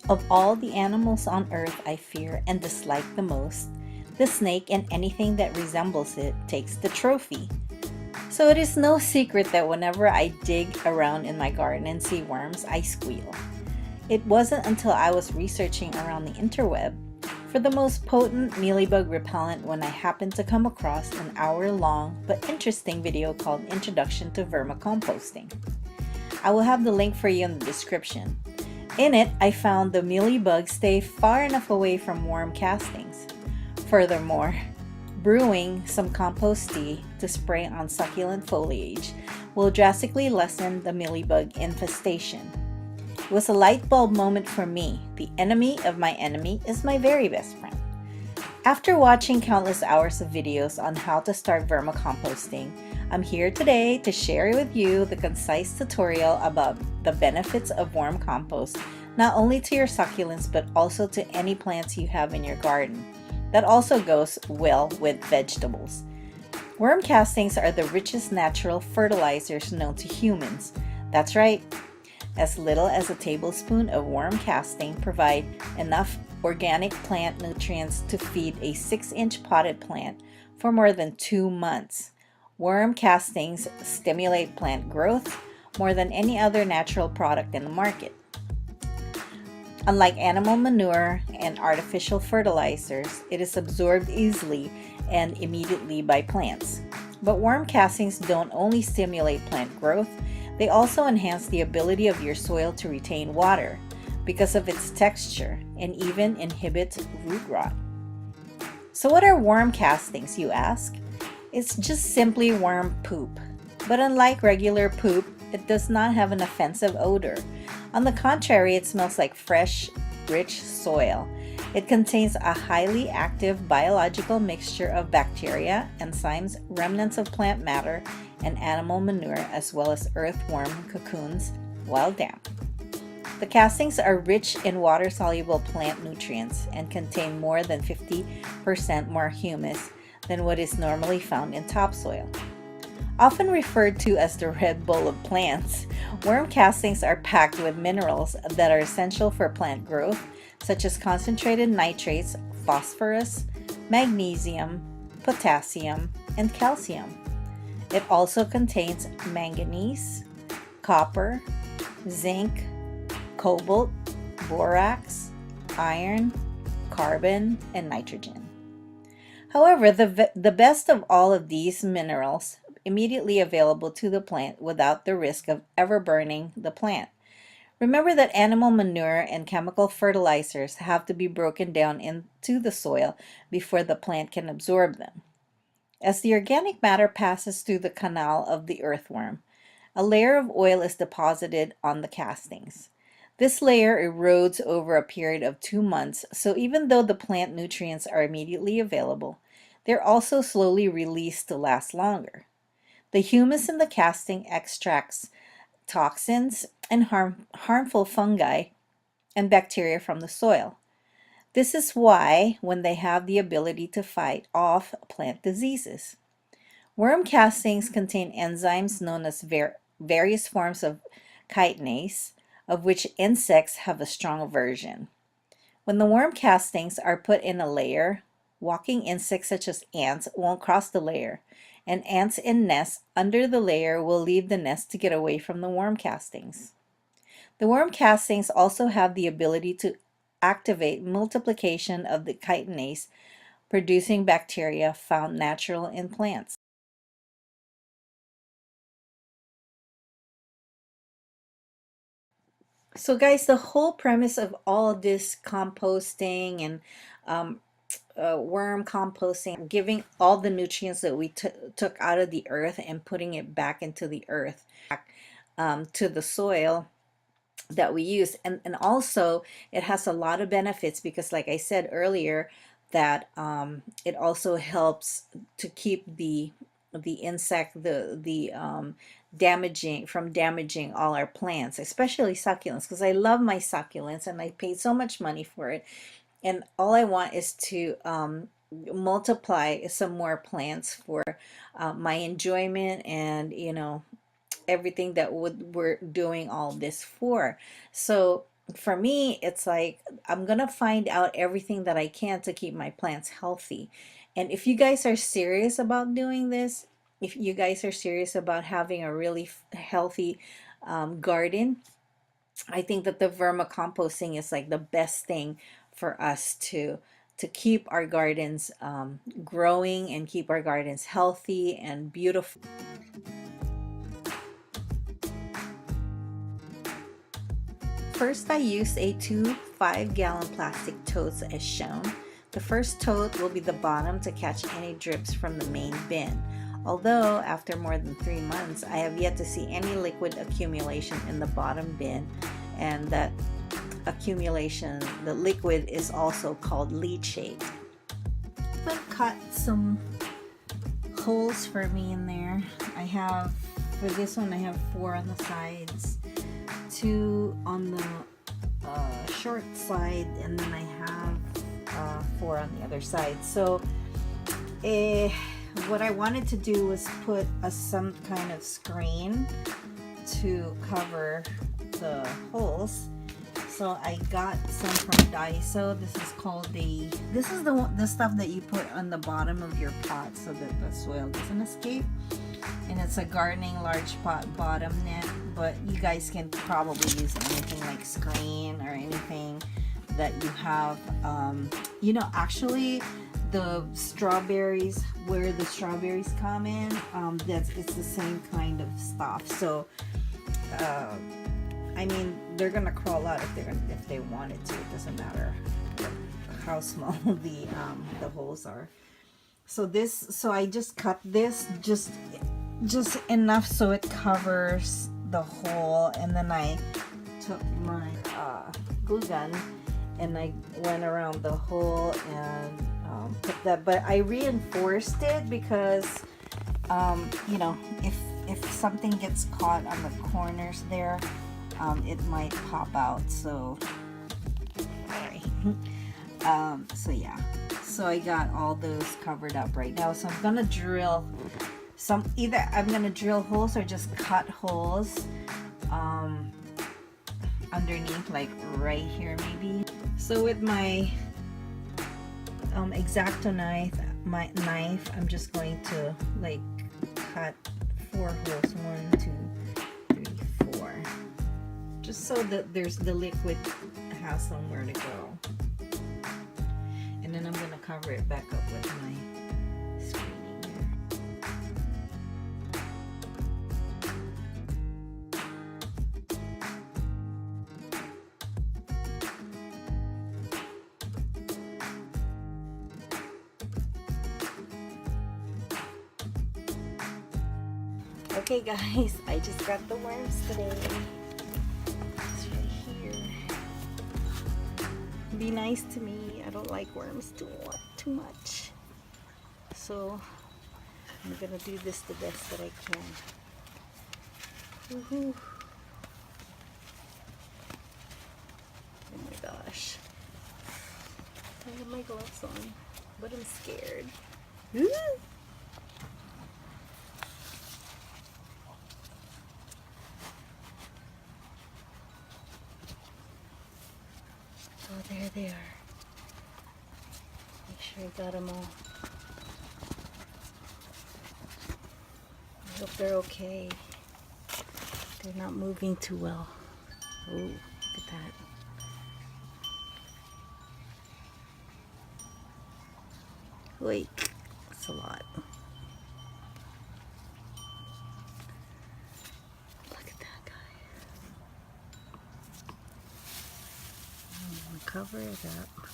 Of all the animals on earth I fear and dislike the most, the snake and anything that resembles it takes the trophy. So it is no secret that whenever I dig around in my garden and see worms, I squeal. It wasn't until I was researching around the interweb for the most potent mealybug repellent when I happened to come across an hour-long but interesting video called Introduction to Vermicomposting. I will have the link for you in the description. In it, I found the mealybugs stay far enough away from worm castings. Furthermore, brewing some compost tea to spray on succulent foliage will drastically lessen the mealybug infestation. It was a light bulb moment for me. The enemy of my enemy is my very best friend. After watching countless hours of videos on how to start vermicomposting, I'm here today to share with you the concise tutorial about the benefits of worm compost, not only to your succulents but also to any plants you have in your garden. That also goes well with vegetables. Worm castings are the richest natural fertilizers known to humans. That's right. As little as a tablespoon of worm casting provide enough organic plant nutrients to feed a 6-inch potted plant for more than 2 months. Worm castings stimulate plant growth more than any other natural product in the market. Unlike animal manure and artificial fertilizers, it is absorbed easily and immediately by plants. But worm castings don't only stimulate plant growth, they also enhance the ability of your soil to retain water because of its texture and even inhibit root rot. So what are worm castings, you ask? It's just simply worm poop. But unlike regular poop, it does not have an offensive odor. On the contrary, it smells like fresh, rich soil. It contains a highly active biological mixture of bacteria, enzymes, remnants of plant matter, and animal manure, as well as earthworm cocoons while damp. The castings are rich in water-soluble plant nutrients and contain more than 50% more humus than what is normally found in topsoil. Often referred to as the Red Bull of plants, worm castings are packed with minerals that are essential for plant growth, such as concentrated nitrates, phosphorus, magnesium, potassium, and calcium. It also contains manganese, copper, zinc, cobalt, borax, iron, carbon, and nitrogen. However, the best of all of these minerals immediately available to the plant without the risk of ever burning the plant. Remember that animal manure and chemical fertilizers have to be broken down into the soil before the plant can absorb them. As the organic matter passes through the canal of the earthworm, a layer of oil is deposited on the castings. This layer erodes over a period of 2 months, so even though the plant nutrients are immediately available, they're also slowly released to last longer. The humus in the casting extracts toxins and harmful fungi and bacteria from the soil. This is why when they have the ability to fight off plant diseases. Worm castings contain enzymes known as various forms of chitinase, of which insects have a strong aversion. When the worm castings are put in a layer, walking insects such as ants won't cross the layer, and ants in nests under the layer will leave the nest to get away from the worm castings. The worm castings also have the ability to activate multiplication of the chitinase producing bacteria found natural in plants. So guys, the whole premise of all this composting and worm composting, giving all the nutrients that we took out of the earth and putting it back into the earth, to the soil that we use, and also it has a lot of benefits because like I said earlier that it also helps to keep the insect damaging all our plants, especially succulents, because I love my succulents and I paid so much money for it, and all I want is to multiply some more plants for my enjoyment, and everything that we're doing all this for. So for me, it's like I'm gonna find out everything that I can to keep my plants healthy. And if you guys are serious about doing this, if you guys are serious about having a really healthy garden, I think that the vermicomposting is like the best thing for us to keep our gardens growing and keep our gardens healthy and beautiful. First, I used a 2 5-gallon plastic totes as shown. The first tote will be the bottom to catch any drips from the main bin. Although, after more than 3 months, I have yet to see any liquid accumulation in the bottom bin, and that accumulation, the liquid, is also called leachate. I've cut some holes for me in there. I have, for this one, I have 4 on the sides, 2 on the short side, and then I have 4 on the other side. So what I wanted to do was put some kind of screen to cover the holes. So I got some from Daiso. This is called this is the stuff that you put on the bottom of your pot so that the soil doesn't escape. And it's a gardening large pot bottom net, but you guys can probably use anything like screen or anything that you have. You know, actually the strawberries, where the strawberries come in, it's the same kind of stuff. So I mean, they're gonna crawl out if they wanted to. It doesn't matter how small the holes are. So I just cut this just enough so it covers the hole, and then I took my glue gun and I went around the hole and put that. But I reinforced it because you know, if something gets caught on the corners there, it might pop out. So sorry. So yeah, so I got all those covered up right now. So I'm gonna drill either I'm gonna drill holes or just cut holes underneath, like right here maybe. So with my X-Acto knife, I'm just going to like cut 4 holes, 1, 2, 3, 4, just so that the liquid has somewhere to go. And then I'm gonna cover it back up with my screening here. Okay guys, I just got the worms today. It's right here. Be nice to me. I don't like worms too much. So I'm gonna do this the best that I can. Woohoo. Oh my gosh. I have my gloves on, but I'm scared. Woo! Oh, there they are. Make sure I got them all. I hope they're okay. They're not moving too well. Oh, look at that. Wait, that's a lot. Look at that guy. I'm gonna cover it up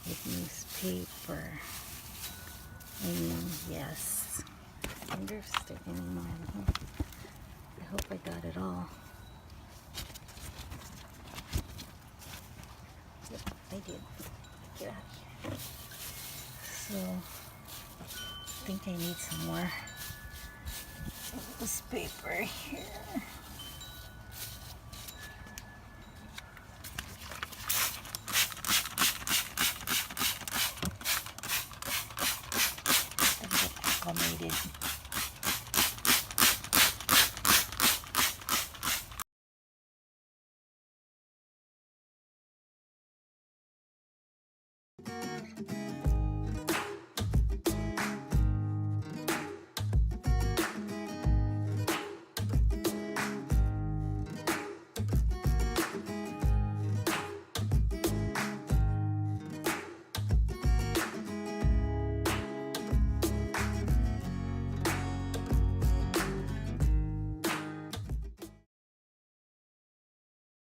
with newspaper. Yes. I wonder if it's sticking in mine. I hope I got it all. Yep, I did. Get out of here. So, I think I need some more of this paper here.